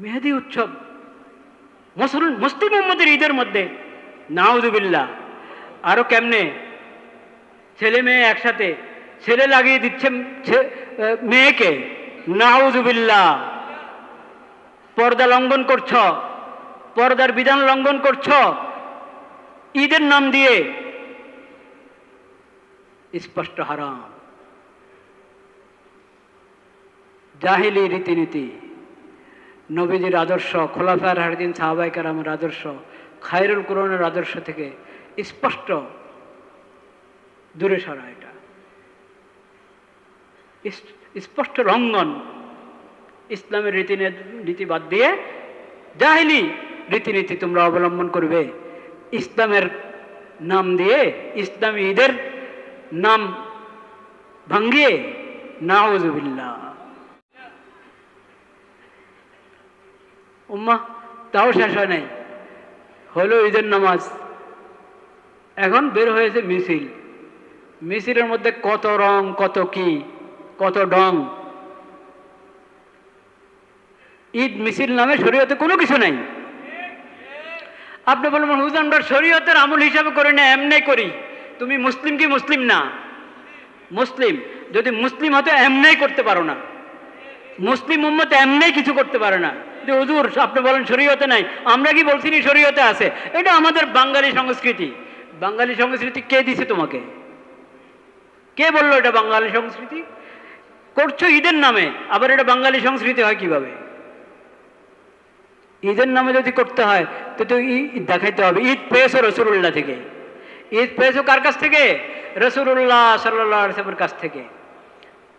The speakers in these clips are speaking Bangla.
মেহেদি উৎসব মুসলিম উম্মতের ঈদের মধ্যে, নাউজুবিল্লাহ। আরো কেমনে ছেলে মেয়ে একসাথে, ছেলে লাগিয়ে দিচ্ছে মেয়েকে, নাউজুবিল্লাহ। পর্দা লঙ্ঘন করছ, পর্দার বিধান লঙ্ঘন করছ ঈদের নাম দিয়ে, স্পষ্ট হারাম। জাহিলি রীতিনীতি, নবীজির আদর্শ, খোলাফায়ে রাশিদিন সাহাবায়ে কেরামের আদর্শ, খায়রুল কুরআনের আদর্শ থেকে স্পষ্ট দূরে সরা। এটা স্পষ্ট লঙ্ঘন। ইসলামের রীতি বাদ দিয়ে জাহিলি রীতিনীতি তোমরা অবলম্বন করবে, ইসলামের নাম দিয়ে, ইসলামী ঈদের নাম ভাঙ্গিয়ে, নাউজুবিল্লাহ। উম্মাহ তাও শেষ হয় নাই, হলো ঈদের নামাজ, এখন বের হয়েছে মিছিল। মিছিলের মধ্যে কত রং, কত কি, কত ডং। ঈদ মিছিল নামে শরীয়তে কোনো কিছু নাই। আপনি বলবেন হুজুর আমরা শরীয়তের আমল হিসাবে করি না, এমনি করি। তুমি মুসলিম কি মুসলিম না? মুসলিম। যদি মুসলিম হতো এমনি করতে পারো না। মুসলিম উম্মত এমনি কিছু করতে পারে না। যে হুজুর আপনি বলেন শরীয়তে নাই, আমরা কি বলছি শরীয়তে আছে? এটা আমাদের বাঙালি সংস্কৃতি। বাঙালি সংস্কৃতি কে দিছে তোমাকে? কে বললো এটা বাঙালি সংস্কৃতি? করছো ঈদের নামে, আবার এটা বাঙালি সংস্কৃতি হয় কিভাবে? ঈদের নামে যদি করতে হয় তো ঈদ দেখাইতে হবে। ঈদ পেয়েছো রসুল্লাহ থেকে। ঈদ পেয়েছো কার কাছ থেকে? রসুল্লাহ সাল্লাল্লাহু আলাইহি ওয়াসাল্লামের কাছ থেকে,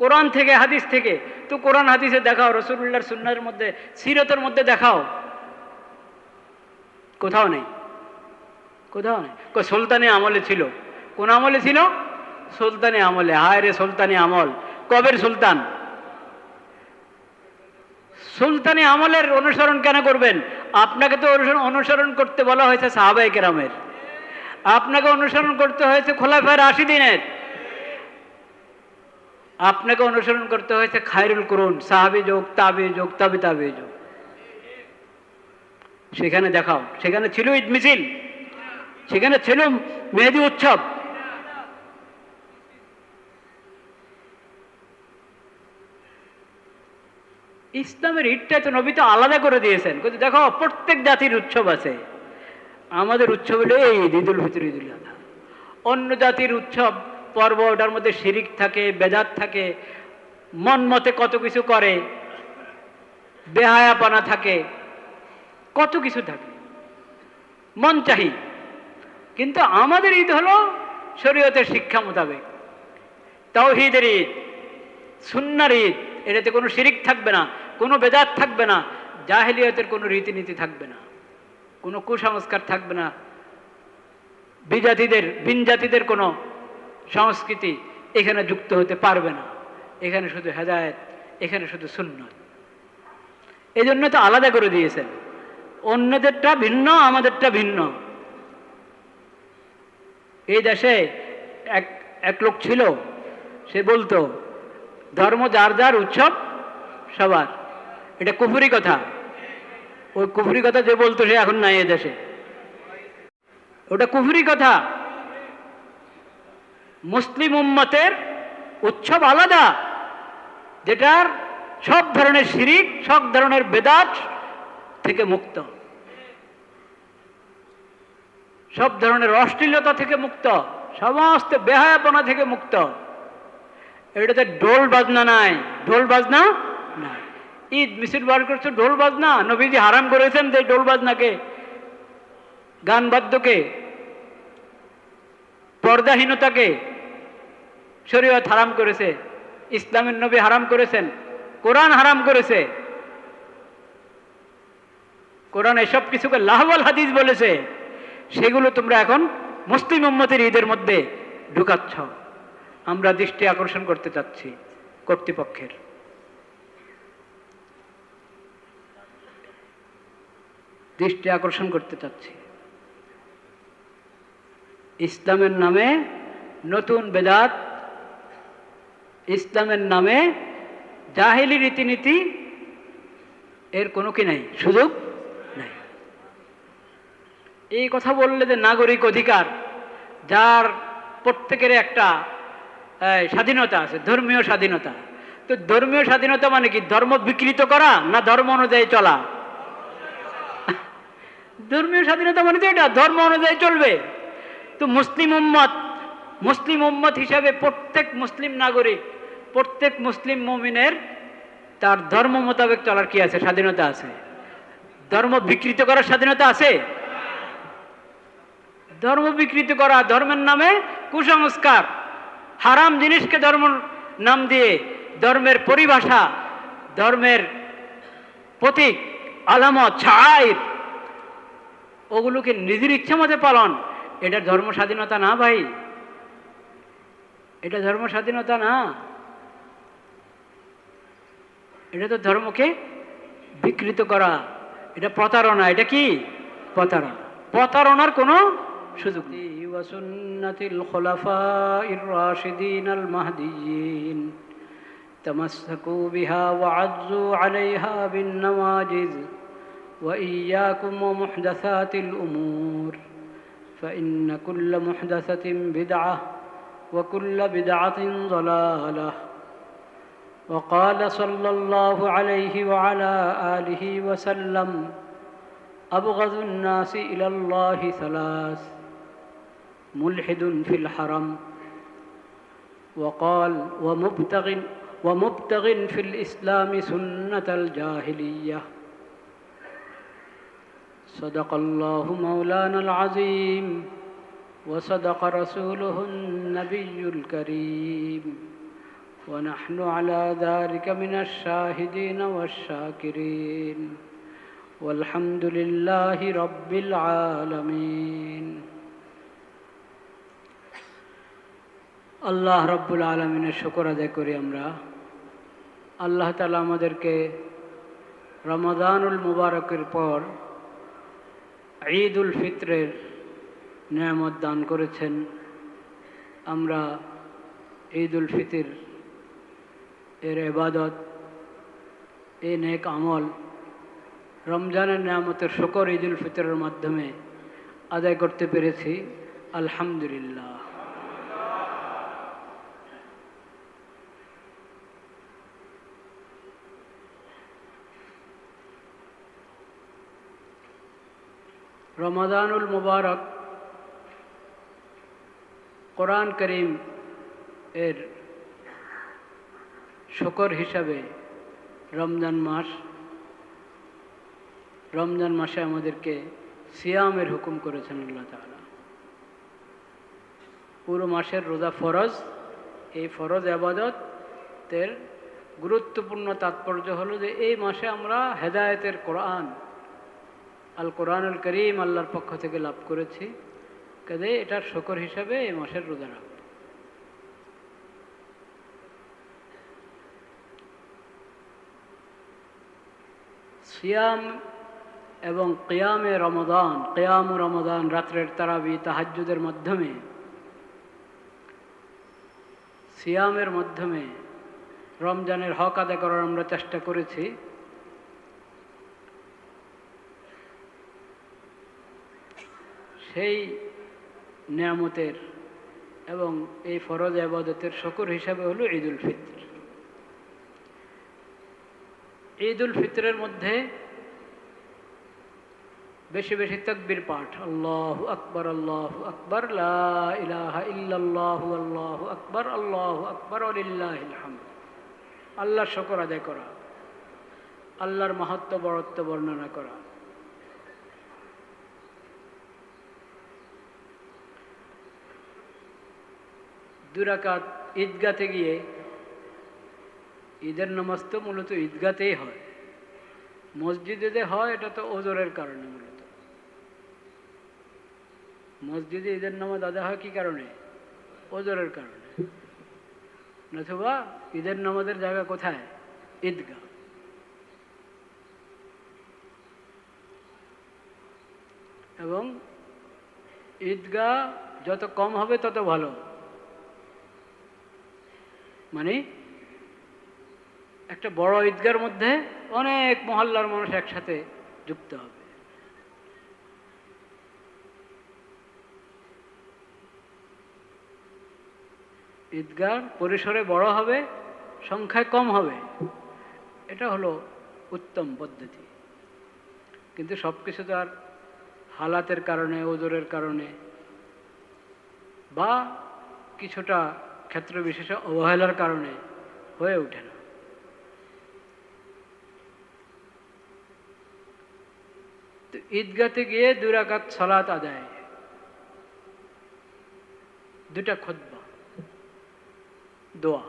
কোরআন থেকে, হাদিস থেকে। তো কোরআন হাদিসে দেখাও, রসুল্লাহর সুন্নাহর মধ্যে, সিরতের মধ্যে দেখাও। কোথাও নেই, কোথাও নেই। সুলতানি আমলে ছিল। কোন আমলে ছিল? সুলতানি আমলে। হায় রে সুলতানি আমল! কবের সুলতান? সুলতানি আমলের অনুসরণ কেন করবেন? আপনাকে তো অনুসরণ করতে বলা হয়েছে সাহাবায়ে কেরামের, আপনাকে অনুসরণ করতে হয়েছে খোলাফায়ে রাশিদিনের, আপনাকে অনুসরণ করতে হয়েছে খায়রুল কুরুন, সাহাবী যুগ, তাবি যুগ, তাবি তাবি যুগ। সেখানে দেখাও। সেখানে ছিল ঈদ মিছিল, সেখানে ছিল মেহেদি উৎসব। ইসলামের ঈদটা তো নবী তো আলাদা করে দিয়েছেন। কিন্তু দেখো প্রত্যেক জাতির উৎসব আছে, আমাদের উৎসব হলো এই ঈদুল ফিতর, ঈদুল আযহা। অন্য জাতির উৎসব পর্ব, ওটার মধ্যে শিরিক থাকে, বেদাত থাকে, মন মতে কত কিছু করে, বেহায়াপনা থাকে, কত কিছু থাকে, মন চাহি। কিন্তু আমাদের ঈদ হলো শরীয়তের শিক্ষা মোতাবেক, তাওহীদের ঈদ, সুন্নাহর ঈদ। এটাতে কোনো শিরিক থাকবে না, কোনো বেদাত থাকবে না, জাহেলিয়াতের কোনো রীতিনীতি থাকবে না, কোনো কুসংস্কার থাকবে না, বিন জাতিদের কোনো সংস্কৃতি এখানে যুক্ত হতে পারবে না। এখানে শুধু হেদায়েত, এখানে শুধু সুন্নাত। এই জন্য তো আলাদা করে দিয়েছেন। অন্যদেরটা ভিন্ন, আমাদেরটা ভিন্ন। এই দেশে এক লোক ছিল, সে বলতো ধর্ম যার যার, উৎসব সবার। এটা কুফরি কথা। ওই কুফরি কথা যে বলতো সে এখন নাই এ দেশে। ওটা কুফরি কথা। মুসলিম উম্মতের উৎসব আলাদা, যেটার সব ধরনের শিরিক, সব ধরনের বেদাত থেকে মুক্ত, সব ধরনের অশ্লীলতা থেকে মুক্ত, সমস্ত বেহায়াপনা থেকে মুক্ত। এটাতে ঢোল বাজনা নাই, ঢোল বাজনা নাই। ঈদ মিছিল বার করছে ঢোল বাজনা। নবীজি হারাম করেছেন যে ঢোল বাজনাকে, গান বাদ্যকে, পর্দাহীনতাকে শরীয়ত হারাম করেছে, ইসলামের নবী হারাম করেছেন, কোরআন হারাম করেছে। কোরআন এসব কিছুকে লাহওয়াল হাদিস বলেছে। সেগুলো তোমরা এখন মুসলিম উম্মতের ঈদের মধ্যে ঢুকাচ্ছ। আমরা দৃষ্টি আকর্ষণ করতে চাচ্ছি কর্তৃপক্ষের। দৃষ্টি আকর্ষণ করতে চাচ্ছি। ইসলামের নামে নতুন বেদাত, ইসলামের নামে জাহেলি রীতিনীতি এর কোনো কি নাই, সুযোগ নাই। এই কথা বললে যে নাগরিক অধিকার, যার প্রত্যেকের একটা স্বাধীনতা আছে, ধর্মীয় স্বাধীনতা। তো ধর্মীয় স্বাধীনতা মানে কি? ধর্ম বিকৃত করা না ধর্ম অনুযায়ী চলা? ধর্মীয় স্বাধীনতা মানে তো এটা, ধর্ম অনুযায়ী চলবে। তো মুসলিম উম্মত হিসাবে প্রত্যেক মুসলিম নাগরিক, প্রত্যেক মুসলিম মুমিনের তার ধর্ম মোতাবেক চলার কি আছে? স্বাধীনতা আছে। ধর্ম বিকৃত করার স্বাধীনতা আছে? ধর্ম বিকৃত করা, ধর্মের নামে কুসংস্কার, হারাম জিনিসকে ধর্ম নাম দিয়ে ধর্মের পরিভাষা, ধর্মের প্রতীক, আলামত, ছায়ার, ওগুলোকে নিজের ইচ্ছা মতে পালন, এটা ধর্ম স্বাধীনতা না ভাই, এটা ধর্ম স্বাধীনতা না। এটা তো ধর্মকে বিকৃত করা, এটা প্রতারণা। এটা কি? প্রতারণা। প্রতারণার কোনো সুযোগ নেই। ওয়াসুন্নাতিল খুলাফাইর রাশিদিনাল মাহদিয়িন তামাসসাকু বিহা ওয়া'আজ্জু আলাইহা বিন নওয়াজিজ ওয়া ইয়্যাকুম ওয়া মুহদাসাতিল উমুর ফাইন্না কুল্লা মুহদাসাতিন বিদআহ ওয়া কুল্লা বিদআতিন দালালাহ। وقال صلى الله عليه وعلى آله وسلم أبغض الناس إلى الله ثلاث: ملحد في الحرم، وقال ومبتغ في الإسلام سنة الجاهلية. صدق الله مولانا العظيم وصدق رسوله النبي الكريم ونحن على ذلك من الشاهدين والشاكرين والحمد لله رب العالمين. আল্লাহ রব্বুল আলমিনের শুকর আদায় করি আমরা। আল্লাহ তাআলা আমাদেরকে রমাদানুল মুবারকের পর ঈদুল ফিতরের নেয়ামত দান করেছেন। আমরা ঈদুল ফিতর এর ইবাদত, এই নেক আমল, রমজানের নেয়ামতের শুকর ঈদুল ফিতরের মাধ্যমে আদায় করতে পেরেছি, আলহামদুলিল্লাহ। রমাদানুল মুবারক কোরআন করিম এর শুকর হিসাবে রমজান মাসে আমাদেরকে সিয়ামের হুকুম করেছেন আল্লাহ তাআলা। পুরো মাসের রোজা ফরজ। এই ফরজ ইবাদতের গুরুত্বপূর্ণ তাৎপর্য হলো যে এই মাসে আমরা হেদায়েতের কোরআন, আল কোরআনুল করিম আল্লাহর পক্ষ থেকে লাভ করেছি, কাজে এটার শুকর হিসাবে এই মাসের রোজা রাখব। সিয়াম এবং কিয়ামে রমাদান, কিয়াম রমাদান, রাত্রের তারাবি, তাহাজ্জুদের মাধ্যমে, সিয়ামের মাধ্যমে রমজানের হক আদায় করার আমরা চেষ্টা করেছি। সেই নেয়ামতের এবং এই ফরজ ইবাদতের শুকর হিসাবে হলো ঈদুল ফিতর। ঈদুল ফিতরের মধ্যে বেশি বেশি তাকবীর পাঠ, আল্লাহু আকবার, আল্লাহু আকবার, লা ইলাহা ইল্লাল্লাহু, আল্লাহু আকবার, আল্লাহু আকবার, ওয়ালিল্লাহিল হামদ। আল্লাহর শুকর আদায় করা, আল্লাহর মাহাত্ম্য বড়ত্ব বর্ণনা করা। দুই রাকাত ঈদগাতে গিয়ে, ঈদের নামাজ তো মূলত ঈদগাতেই হয়, মসজিদে যে হয় এটা তো ওজরের কারণে। মূলত মসজিদে ঈদের নামাজ আদায় হয় কি কারণে? ওজরের কারণে। নতুবা ঈদের নামাজের জায়গা কোথায়? ঈদগাহ। এবং ঈদগাহ যত কম হবে তত ভালো। মানে একটা বড় ঈদগার মধ্যে অনেক মহল্লার মানুষ একসাথে যুক্ত হবে। ঈদগাহ পরিসরে বড় হবে, সংখ্যায় কম হবে, এটা হলো উত্তম পদ্ধতি। কিন্তু সব কিছু তো আর হালাতের কারণে, ওজোরের কারণে বা কিছুটা ক্ষেত্র বিশেষে অবহেলার কারণে হয়ে ওঠে না। তো ঈদগাতে গিয়ে 2 রাকাত সালাত আদায়, 2টা খুতবা, দোয়া।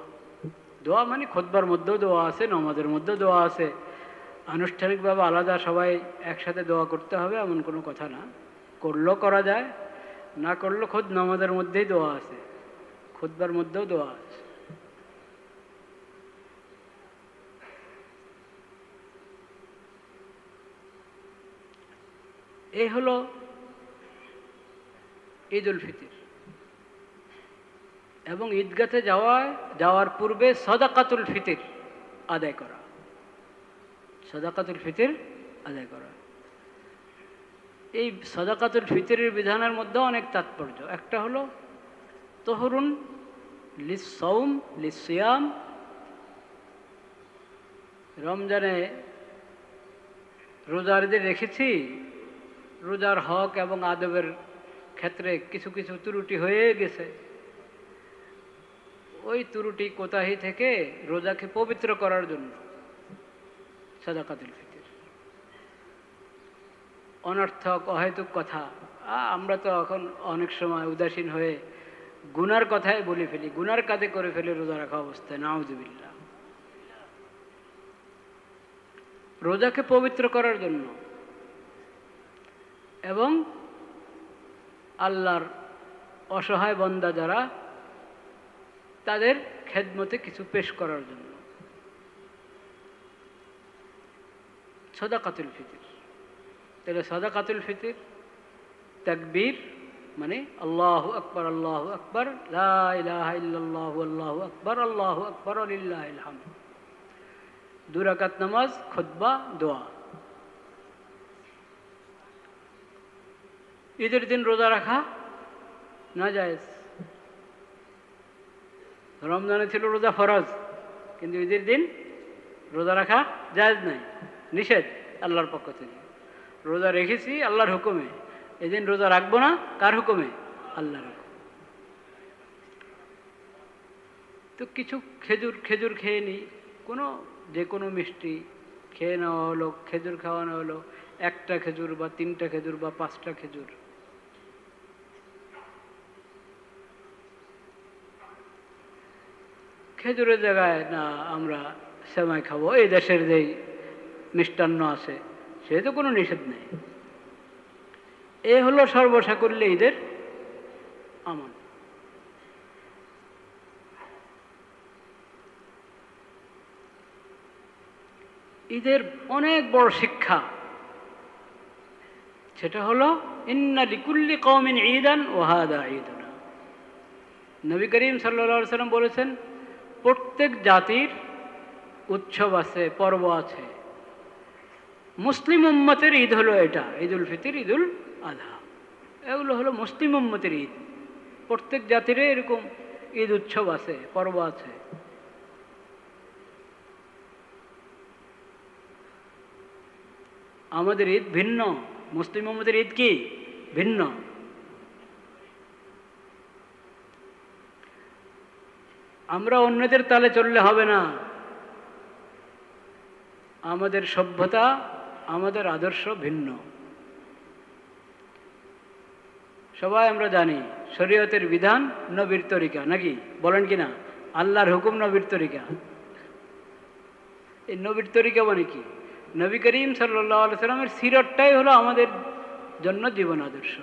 দোয়া মানে খুতবার মধ্যেও দোয়া আছে, নামাজের মধ্যেও দোয়া আছে। আনুষ্ঠানিকভাবে আলাদা সবাই একসাথে দোয়া করতে হবে এমন কোনো কথা না, করলেও করা যায়, না করলেও খোদ নামাজের মধ্যেই দোয়া আছে, খুতবার মধ্যেও দোয়া আছে। এই হলো ঈদ উল ফিতর। এবং ঈদগাতে যাওয়ার পূর্বে সাদাকাতুল ফিতর আদায় করা, সাদাকাতুল ফিতর আদায় করা। এই সাদাকাতুল ফিতরের বিধানের মধ্যে অনেক তাৎপর্য। একটা হলো তহরুন লিস-সাওম লিস-সিয়াম, রমজানে রোজারদের রেখেছি, রোজার হক এবং আদবের ক্ষেত্রে কিছু কিছু ত্রুটি হয়ে গেছে, ওই ত্রুটি কোতাহি থেকে রোজাকে পবিত্র করার জন্য সাদাকাতুল ফিতর। অনর্থক অহেতুক কথা আমরা তো এখন অনেক সময় উদাসীন হয়ে গুনার কথাই বলে ফেলি, গুনার কাজে করে ফেলে রোজা রাখা অবস্থায়, নাউযুবিল্লাহ। রোজাকে পবিত্র করার জন্য এবং আল্লাহর অসহায় বান্দা যারা, তাদের খেদমতে কিছু পেশ করার জন্য সাদাকাতুল ফিতর। তাহলে সাদাকাতুল ফিতর তাকবীর মানে আল্লাহু আকবার, আল্লাহু আকবার, লা ইলাহা ইল্লাল্লাহু আল্লাহু আকবার, আল্লাহু আকবার ওয়া লিল্লাহিল হামদ, 2 রাকাত নামাজ, খুতবা, দোয়া। ঈদের দিন রোজা রাখা নাজায়েজ। রমজানে ছিল রোজা ফরজ, কিন্তু ঈদের দিন রোজা রাখা জায়েজ নাই, নিষেধ আল্লাহর পক্ষ থেকে। রোজা রেখেছি আল্লাহর হুকুমে, এদিন রোজা রাখবো না, কার হুকুমে? আল্লাহর হুকুম। তো কিছু খেজুর খেয়ে নিই, যে কোনো মিষ্টি খেয়ে নেওয়া হলো, খেজুর খাওয়ানো হলো, 1টা খেজুর বা 3টা খেজুর বা 5টা খেজুর। খেজুরের জায়গায় না আমরা সেমাই খাবো, এই দেশের যেই মিষ্টান্ন আছে সে তো কোনো নিষেধ নেই। এ হলো সর্বসাকুল্যে ঈদের আমল। ঈদের অনেক বড় শিক্ষা, সেটা হলো ইন্না লিকুল্লি কওমিন ঈদান ওয়া হাদা ঈদুনা। নবী করিম সাল্লাল্লাহু আলাইহি ওয়াসাল্লাম বলেছেন, প্রত্যেক জাতির উৎসব আছে, পর্ব আছে। মুসলিম উম্মতের ঈদ হলো এটা, ঈদুল ফিতর, ঈদুল আযহা, এগুলো হলো মুসলিম উম্মতের ঈদ। প্রত্যেক জাতির এরকম ঈদ উৎসব আছে, পর্ব আছে। আমাদের ঈদ ভিন্ন, মুসলিম উম্মতের ঈদ কি ভিন্ন। আমরা অন্যদের তালে চললে হবে না। আমাদের সভ্যতা, আমাদের আদর্শ ভিন্ন। সবাই আমরা জানি শরীয়তের বিধান নবীর তরিকা, নাকি বলেন কি না? আল্লাহর হুকুম নবীর তরিকা। এই নবীর তরিকা মানে কি? নবী করিম সাল্লাল্লাহু আলাইহি সাল্লামের সিরতটাই হলো আমাদের জন্য জীবন আদর্শ,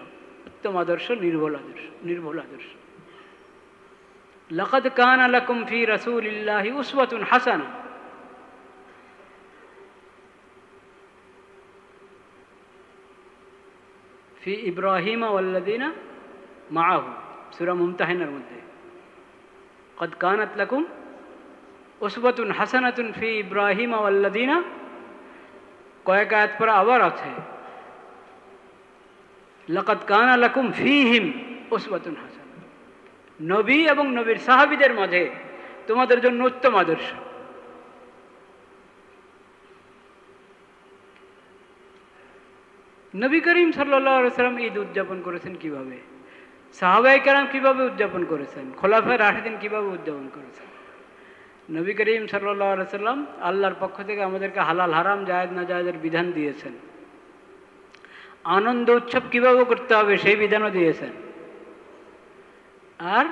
উত্তম আদর্শ, নির্ভুল আদর্শ। লাকাদ কানা লাকুম ফি রাসূলিল্লাহি উসওয়াতুন হাসানা। ফি ইব্রাহিম ওয়াল্লাযিনা মাআহু, সূরা মুমতাহিনার মধ্যে কদ কানাত লাকুম উসওয়াতুন হাসানাতুন ফি ইব্রাহিম ওয়াল্লাযিনা কয়েক আয়াত পরে আবার আছে, লাকাদ কানা লাকুম ফীহিম উসওয়াতুন হাসানাহ, নবী এবং নবীর সাহাবীদের মাঝে তোমাদের জন্য উত্তম আদর্শ। নবী করিম সাল্লাল্লাহু আলাইহি ওয়াসাল্লাম ঈদ উদযাপন করেছেন কিভাবে, সাহাবায়ে কেরাম কিভাবে উদযাপন করেছেন, খোলাফায়ে রাশিদিন কিভাবে উদযাপন করেছেন। নবী করিম সাল্লাল্লাহু আলাইহি ওয়াসাল্লাম আল্লাহর পক্ষ থেকে আমাদেরকে হালাল হারাম জায়েজ না জায়েজের বিধান দিয়েছেন। আনন্দ উৎসব কিভাবে করতে হবে সেই বিধানও দিয়েছেন। আর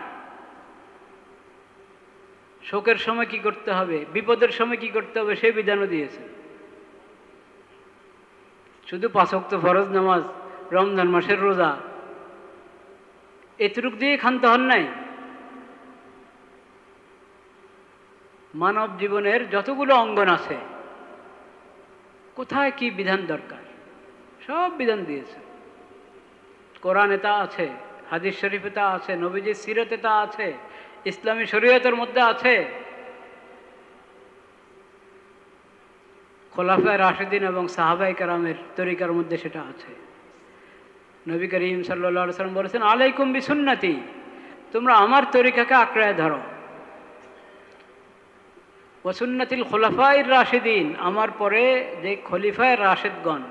শোকের সময় কি করতে হবে, বিপদের সময় কি করতে হবে সেই বিধানও দিয়েছেন। শুধু 5 ওয়াক্ত ফরজ নামাজ, রমজান মাসের রোজা এতটুক দিয়ে ক্ষান্ত হন নাই। মানব জীবনের যতগুলো অঙ্গন আছে, কোথায় কি বিধান দরকার সব বিধান দিয়েছে। কোরআনে তা আছে, হাদিস শরীফে তা আছে, নবীজির সিরতে তা আছে, ইসলামী শরীয়তের মধ্যে আছে, খোলাফায়ে রাশিদিন এবং সাহাবায়ে কেরামের তরিকার মধ্যে সেটা আছে। নবী করিম সাল্লাল্লাহু আলাইহি ওয়াসাল্লাম বলেছেন, আলাইকুম বিসুন্নতি, তোমরা আমার তরিকাকে আঁকড়ায় ধরো, ওয়া সুন্নাতিল খুলাফায়ে রাশিদিন, আমার পরে যে খলিফায়ে রাশিদগণ,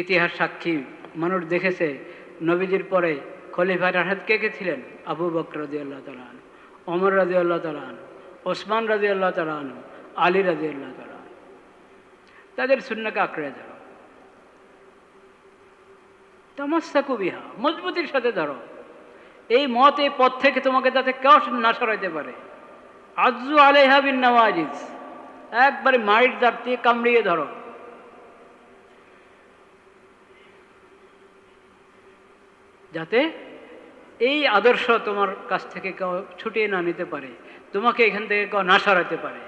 ইতিহাস সাক্ষী, মানুষ দেখেছে নবীজির পরে খলিফায়ে রাশিদ কে কে ছিলেন, আবু বকর রাদিয়াল্লাহু তাআলা আনহু, ওমর রাদিয়াল্লাহু তাআলা আনহু, ওসমান রাদিয়াল্লাহু তাআলা আনহু, আলী রাদিয়াল্লাহু তাআলা আনহু। তাদের সুন্নাহকে আঁকড়ে ধরো, তামাসসাকু বিহা, মজবুতির সাথে ধরো। এই মত, এই পথ থেকে তোমাকে যাতে কেউ না সরাইতে পারে। আযু আলাইহা বিন নওয়াজিজ, একবারে মাইট দাঁত দিয়ে কামড়িয়ে ধরো। যাতে এই আদর্শ তোমার কাছ থেকে কেউ ছুটিয়ে না নিতে পারে, তোমাকে এখান থেকে কেউ না সরাতে পারে।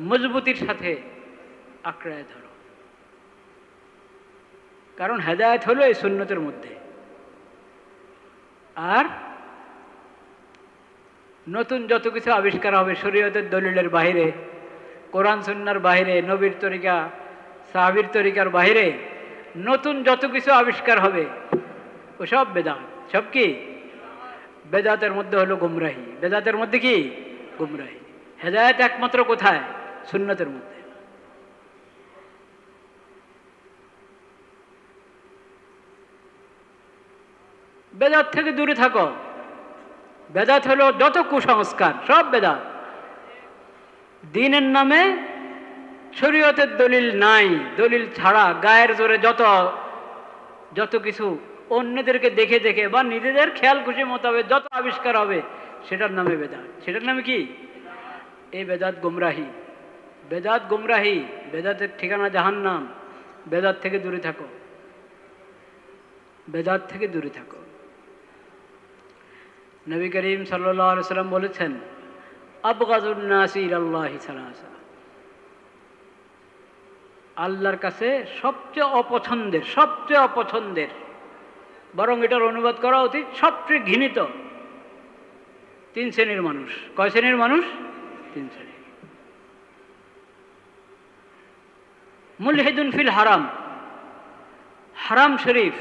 মজবুতির সাথে আঁকড়ায় ধরো, কারণ হেদায়েত হলো এই সুন্নতের মধ্যে। আর নতুন যত কিছু আবিষ্কার হবে শরীয়তের দলিলের বাইরে, কোরআন সুন্নাহর বাইরে, নবীর তরিকা সাহাবীর তরিকার বাইরে নতুন যত কিছু আবিষ্কার হবে ওসব বেদাত। সব কি বেদাতের মধ্যে হলো গুমরাহি। বেদাতের মধ্যে কি গুমরাহি। হেদায়েত একমাত্র কোথায়? সুন্নতের মধ্যে। বেদাত থেকে দূরে থাকো। বেদাত হলো যত কুসংস্কার, সব বেদাত। দ্বীনের নামে শরীয়তের দলিল নাই, দলিল ছাড়া গায়ের জোরে যত কিছু অন্যদেরকে দেখে দেখে বা নিজেদের খেয়াল খুশি মোতাবেক যত আবিষ্কার হবে সেটার নামে বেদাত। সেটার নামে কি? এই বেদাত গুমরাহি। বেদাত গুমরাহি, বেদাতের ঠিকানা জাহান্নাম। বেদাত থেকে দূরে থাকো, বেদাত থেকে দূরে থাকো। নবী করিম সাল্লাল্লাহু আলাইহি ওয়াসাল্লাম বলেছেন, আবগাযুন নাসি ইলাল্লাহি সালাসা, আল্লাহর কাছে সবচেয়ে অপছন্দের, বরং এটার অনুবাদ করা উচিত সবচেয়ে ঘৃণিত 3 শ্রেণীর মানুষ। কয় শ্রেণীর মানুষ? 3 শ্রেণী। মুলহিদুন ফিল হারাম, হারাম শরীফ,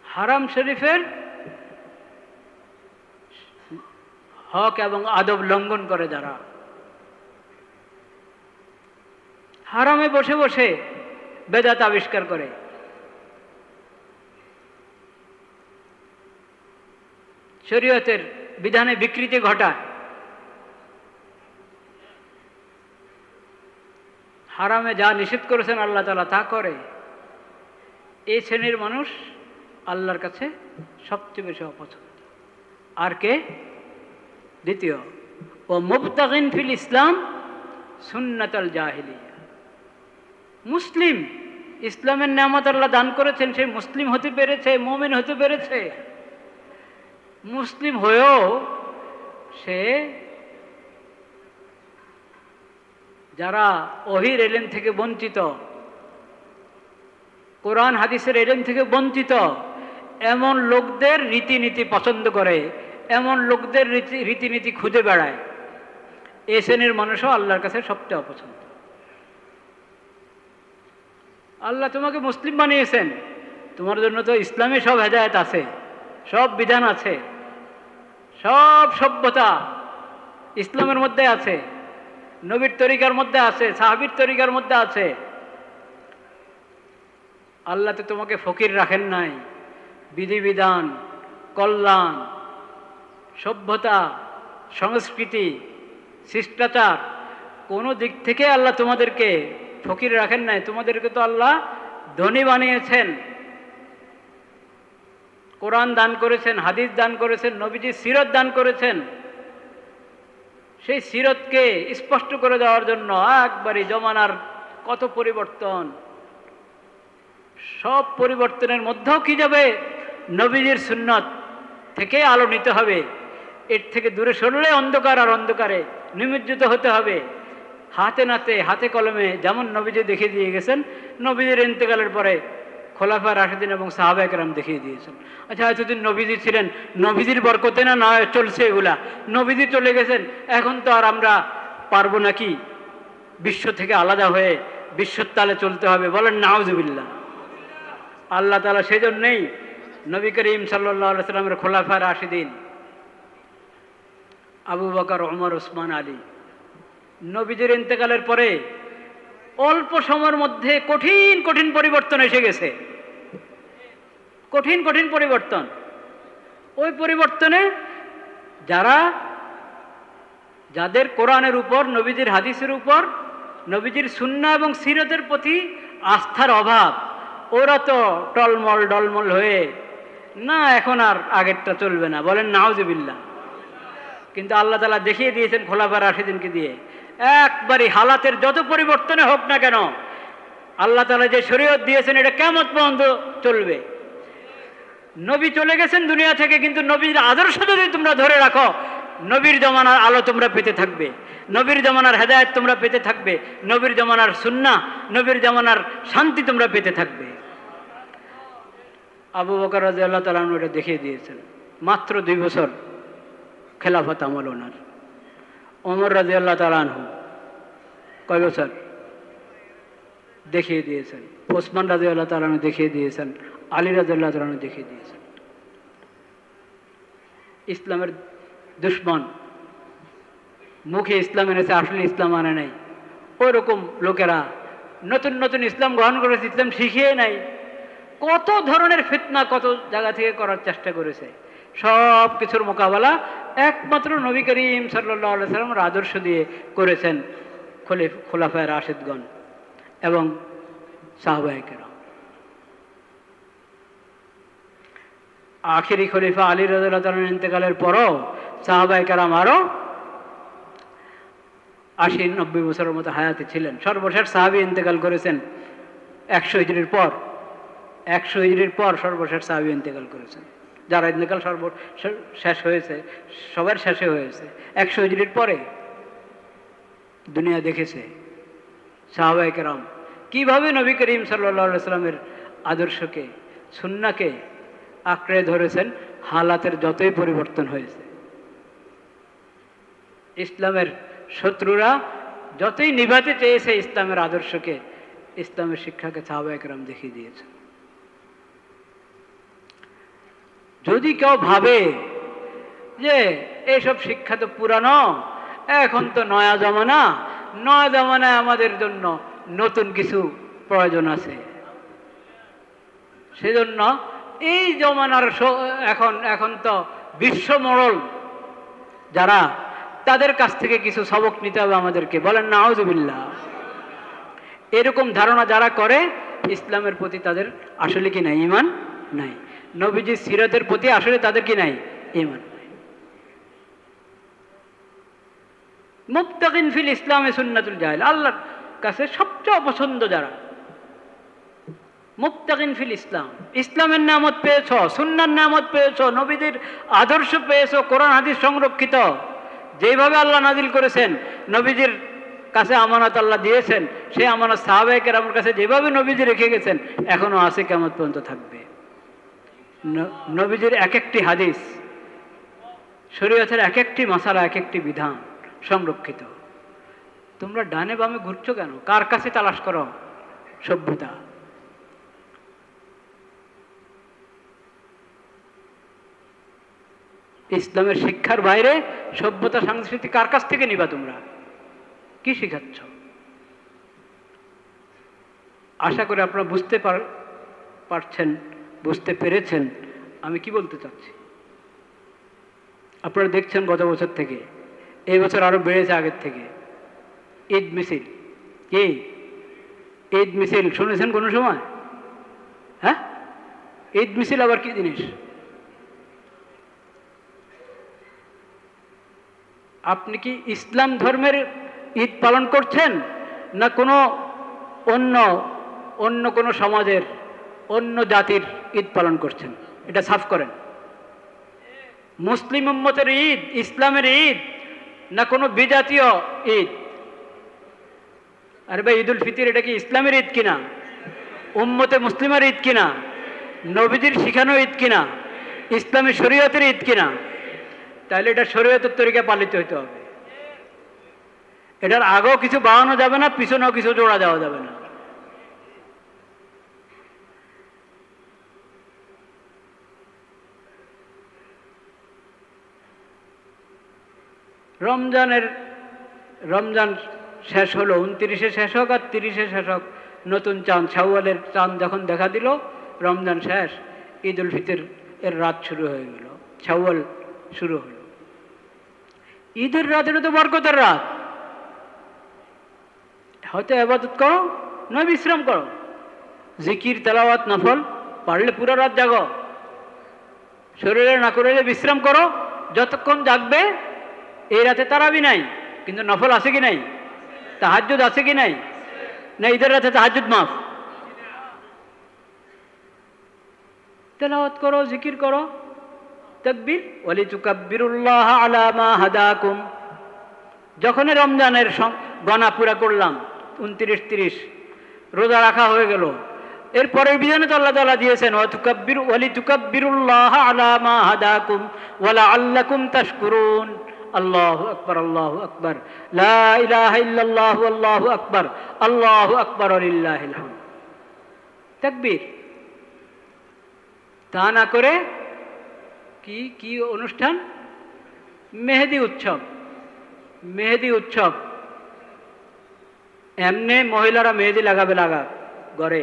হারাম শরীফের হক এবং আদব লঙ্ঘন করে যারা, হারামে বসে বসে বেদাত আবিষ্কার করে, শরীয়তের বিধানে বিকৃতি ঘটায়, হারামে যা নিষেধ করেছেন আল্লাহ তাআলা তা করে, এই শ্রেণীর মানুষ আল্লাহর কাছে সবচেয়ে বেশি অপছন্দ। আর কে? দ্বিতীয়, ও মুবতাগিন ফিল ইসলাম সুন্নাতাল জাহিলিয়া, মুসলিম, ইসলামের নেয়ামত আল্লাহ দান করেছেন, সে মুসলিম হতে পেরেছে, মুমিন হতে পেরেছে, মুসলিম হয়েও সে যারা ওহীর ইলম থেকে বঞ্চিত, কোরআন হাদিসের ইলম থেকে বঞ্চিত, এমন লোকদের রীতিনীতি পছন্দ করে, এমন লোকদের রীতিনীতি খুঁজে বেড়ায়, এ শ্রেণীর মানুষও আল্লাহর কাছে সবচেয়ে অপছন্দ। আল্লাহ তোমাকে মুসলিম বানিয়েছেন, তোমার জন্য তো ইসলামে সব হেদায়েত আছে, সব বিধান আছে, সব সভ্যতা ইসলামের মধ্যে আছে, নবীর তরিকার মধ্যে আছে, সাহাবীর তরিকার মধ্যে আছে। আল্লাহ তো তোমাকে ফকির রাখেন নাই। বিধিবিধান, কল্যাণ, সভ্যতা, সংস্কৃতি, শিষ্টাচার কোনো দিক থেকে আল্লাহ তোমাদেরকে ফকির রাখেন নাই। তোমাদেরকে তো আল্লাহ ধনী বানিয়েছেন, কোরআন দান করেছেন, হাদিস দান করেছেন, নবীজির সিরত দান করেছেন। সেই সিরতকে স্পষ্ট করে দেওয়ার জন্য একবারই জমানার কত পরিবর্তন, সব পরিবর্তনের মধ্যেও কি যাবে, নবীজির সুন্নত থেকে আলো নিতে হবে। এর থেকে দূরে সরলে অন্ধকার আর অন্ধকারে নিমজ্জিত হতে হবে। হাতে নাতে হাতে কলমে যেমন নবীজি দেখিয়ে দিয়ে গেছেন, নবীজির ইন্তেকালের পরে খোলাফায়ে রাশিদিন এবং সাহাবায়ে কেরাম দেখিয়ে দিয়েছেন। আচ্ছা, এতদিন নবীজি ছিলেন, নবীজির বরকতে না নয় চলছে এগুলা। নবীজি চলে গেছেন, এখন তো আর আমরা পারবো নাকি বিশ্ব থেকে আলাদা হয়ে বিশ্বর তালে চলতে হবে? বলেন নাউজুবিল্লাহ। আল্লাহ তাআলা সেজন্যই নবী করিম সাল্লাল্লাহু আলাইহি সাল্লামের খোলাফায়ে রাশিদিন আবু বকর, ওমর, ওসমান, আলী নবীজির ইন্তেকালের পরে অল্প সময়ের মধ্যে কঠিন কঠিন পরিবর্তন এসে গেছে, কঠিন কঠিন পরিবর্তন। ওই পরিবর্তনে যাদের কোরআনের উপর, নবীজির হাদিসের উপর, নবীজির সুন্নাহ এবং সিরতের প্রতি আস্থার অভাব, ওরা তো টলমল ডলমল হয়ে না, এখন আর আগেরটা চলবে না। বলেন নাউজুবিল্লাহ। কিন্তু আল্লাহ তাআলা দেখিয়ে দিয়েছেন খোলাফায়ে রাশিদিনকে দিয়ে, একবারই হালাতের যত পরিবর্তনে হোক না কেন, আল্লাহ তাআলা যে শরীয়ত দিয়েছেন এটা কিয়ামত পর্যন্ত চলবে। নবী চলে গেছেন দুনিয়া থেকে, কিন্তু নবীর আদর্শ যদি তোমরা ধরে রাখো, নবীর জমানার আলো তোমরা পেতে থাকবে, নবীর জমানার হেদায়েত তোমরা পেতে থাকবে, নবীর জমানার সুন্নাহ, নবীর জমানার শান্তি তোমরা পেতে থাকবে। আবু বকর রাদিয়াল্লাহু তাআলা আনহু এটা দেখিয়ে দিয়েছেন, মাত্র 2 বছর খেলাফত আমল ওনার। ওমর রাদিয়াল্লাহু তাআলা আনহু কয় বছর দেখিয়ে দিয়েছেন, ওসমান রাদিয়াল্লাহু তাআলা আনহু দেখিয়ে দিয়েছেন, আলী রাদিয়াল্লাহু তাআলা আনহু দেখিয়ে দিয়েছেন। ইসলামের দুশ্মন, মুখে ইসলাম এনেছে, আসলে ইসলাম আনে নাই, ওইরকম লোকেরা নতুন নতুন ইসলাম গ্রহণ করেছে, ইসলাম শিখিয়ে নাই, কত ধরনের ফিতনা কত জায়গা থেকে করার চেষ্টা করেছে। সব কিছুর মোকাবেলা একমাত্র নবী করিম সাল্লাল্লাহু আলাইহি সাল্লামের আদর্শ দিয়ে করেছেন খোলাফায়ে রাশিদগণ এবং সাহাবায়ে কেরাম। আখেরি খলিফা আলী রাদিয়াল্লাহু তাআলার ইন্তেকালের পরও সাহাবায়ে কেরাম আরো 80-90 বছরের মতো হায়াতে ছিলেন। সর্বশেষ সাহাবী ইন্তেকাল করেছেন 100 হিজরির পর, 100 হিজরির পর সর্বশেষ সাহাবী ইন্তেকাল করেছেন। যারা ইন্তেকাল শেষ হয়েছে, সবার শেষে হয়েছে 100 হিজরির পরে। দুনিয়া দেখেছে সাহাবায়ে কেরাম কিভাবে নবী করিম সাল্লাল্লাহু আলাইহি সাল্লামের আদর্শকে, সুন্নাহকে আঁকড়ে ধরেছেন, হালাতের যতই পরিবর্তন হয়েছে। ইসলামের শত্রুরা যতই নিভাতে চেয়েছে ইসলামের আদর্শকে, ইসলামের শিক্ষাকে সাহাবায়ে কেরাম দেখিয়ে দিয়েছে। যদি কেউ ভাবে যে এইসব শিক্ষা তো পুরানো, এখন তো নয়া জমানা, নয়া জমানায় আমাদের জন্য নতুন কিছু প্রয়োজন আছে, সেজন্য এই জমানার এখন তো বিশ্ব মোড়ল যারা, তাদের কাছ থেকে কিছু সবক নিতে হবে আমাদেরকে। বলেন নাউজুবিল্লাহ। এরকম ধারণা যারা করে, ইসলামের প্রতি তাদের আসলে কি নাই? ঈমান নাই। নবীজির সিরাতের প্রতি আসলে তাদের কি নাই? ঈমান নাই। মুবতাগিন ফিল ইসলামে সুন্নাতুল জাহিল, আল্লাহর কাছে সবচেয়ে অপছন্দ যারা মুবতাগিন ফিল ইসলাম, ইসলামের নিয়ামত পেয়েছো, সুন্নাহর নিয়ামত পেয়েছো, নবীদের আদর্শ পেয়েছো, কোরআন হাদিস সংরক্ষিত, যেইভাবে আল্লাহ নাজিল করেছেন, নবীজির কাছে আমানত আল্লাহ দিয়েছেন, সেই আমানত সাহাবায়ে কেরামের কাছে যেভাবে নবীজি রেখে গেছেন এখনো আছে, কিয়ামত পর্যন্ত থাকবে। নবীজির এক একটি হাদিস, শরীয়তের এক একটি মাসালা, এক একটি বিধান সংরক্ষিত। তোমরা ডানে বামে ঘুরছো কেন? কার কাছে তালাশ করো সভ্যতা? ইসলামের শিক্ষার বাইরে সভ্যতা সংস্কৃতি কার কাছ থেকে নিবা? তোমরা কি শিখাচ্ছ? আশা করি আপনারা বুঝতে পারছেন, বুঝতে পেরেছেন আমি কি বলতে চাচ্ছি। আপনারা দেখছেন গত বছর থেকে এই বছর আরো বেড়েছে আগের থেকে। ঈদ মিছিল, কি ঈদ মিছিল শুনেছেন কোনো সময়? হ্যাঁ, ঈদ মিছিল আবার কি জিনিস? আপনি কি ইসলাম ধর্মের ঈদ পালন করছেন না কোনো অন্য অন্য কোনো সমাজের অন্য জাতির ঈদ পালন করছেন? এটা সাফ করেন। মুসলিম উম্মতের ঈদ ইসলামের ঈদ না কোনো বিজাতীয় ঈদ? আরে ভাই, ঈদুল ফিতর এটা কি ইসলামের ঈদ কিনা? উম্মতে মুসলিমের ঈদ কিনা? নবীজির শিখানো ঈদ কিনা? ইসলামী শরীয়তের ঈদ কিনা? তাহলে এটা শরীয়তের তরিকা পালিত হইতে হবে। এটার আগেও কিছু বাড়ানো যাবে না, পিছনেও কিছু জোড়া দেওয়া যাবে না। রমজান শেষ হলো, 29-এ শেষ হোক আর 30-এ শেষ হোক, নতুন চাঁদ শাওয়ালের চাঁদ যখন দেখা দিল রমজান শেষ, ঈদুল ফিতর এর রাত শুরু হয়ে গেল, শাওয়াল শুরু হলো। ঈদের রাত এটা তো বরকতের রাত। হয়তো ইবাদত করো নয় বিশ্রাম করো, জিকির তেলাওয়াত নফল পারলে পুরো রাত জাগো, শরীরে না করলে বিশ্রাম করো। যতক্ষণ জাগবে এই রাতে তারাবি নাই, কিন্তু নফল আছে কি নাই? তাহাজ্জুদ আছে কি নাই? না ঈদের রাতে তাহাজ্জুদ মাফ? তেলাওয়াত করো, জিকির করো, তাকবীর ওয়ালিতুকাব্বিরুল্লাহ আলা মা হাদাকুম। যখন রমজানের গণা পুরা করলাম 29-30, রোজা রাখা হয়ে গেল, এরপরের বিধানে তো আল্লাহ তাআলা দিয়েছেন ওয়ালিতুকাব্বিরুল্লাহ আলা মা হাদাকুম ওয়া লাআল্লাকুম তাশকুরুন। আল্লাহু আকবার, আল্লাহু আকবার, লা ইলাহা ইল্লাল্লাহু আল্লাহু আকবার, আল্লাহু আকবার ওয়ালিল্লাহিল হামদ। তাকবীর। তা না করে কি কি অনুষ্ঠান? মেহেদি উৎসব। মেহেদি উৎসব এমনি মহিলারা মেহেদি লাগাবে, ঘরে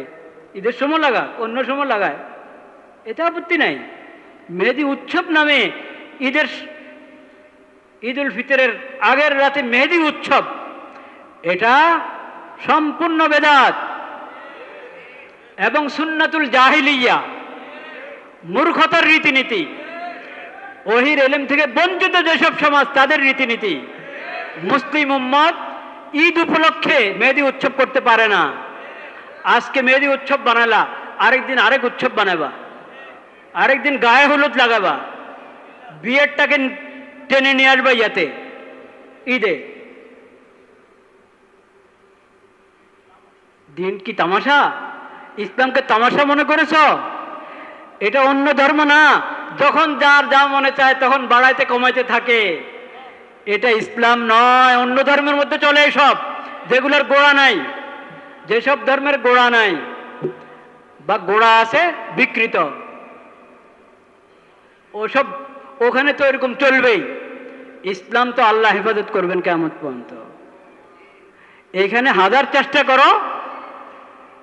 ঈদের সময় লাগা, অন্য সময় লাগায়, এতে আপত্তি নাই। মেহেদি উৎসব নামে ঈদুল ফিতরের আগের রাতে মেহেদি উৎসব, এটা সম্পূর্ণ বেদাত এবং সুন্নাতুল জাহিলিয়া, মূর্খতার রীতিনীতি। ওহির এলেম থেকে বঞ্চিত যেসব সমাজ তাদের রীতিনীতি। মুসলিম উম্মত ঈদ উপলক্ষে মেহেদি উৎসব করতে পারে না। আজকে মেহেদি উৎসব বানালা, আরেকদিন আরেক উৎসব বানাবা, আরেকদিন গায়ে হলুদ লাগাবা, বিয়েরটাকে টেনে নিয়ে আসবা ইয়াতে ঈদে। দিন কি তামাশা? ইসলামকে তামাশা মনে করেছ? এটা অন্য ধর্ম না, যখন যার যা মনে চায় তখন বাড়াইতে কমাইতে থাকে। এটা ইসলাম নয়, অন্য ধর্মের মধ্যে চলে এসব, যেগুলোর গোড়া নাই, যেসব ধর্মের গোড়া নাই বা গোড়া আছে বিকৃত, ওসব ওখানে তো এরকম চলবেই। ইসলাম তো আল্লাহ হেফাজত করবেন কিয়ামত পর্যন্ত। এখানে হাজার চেষ্টা করো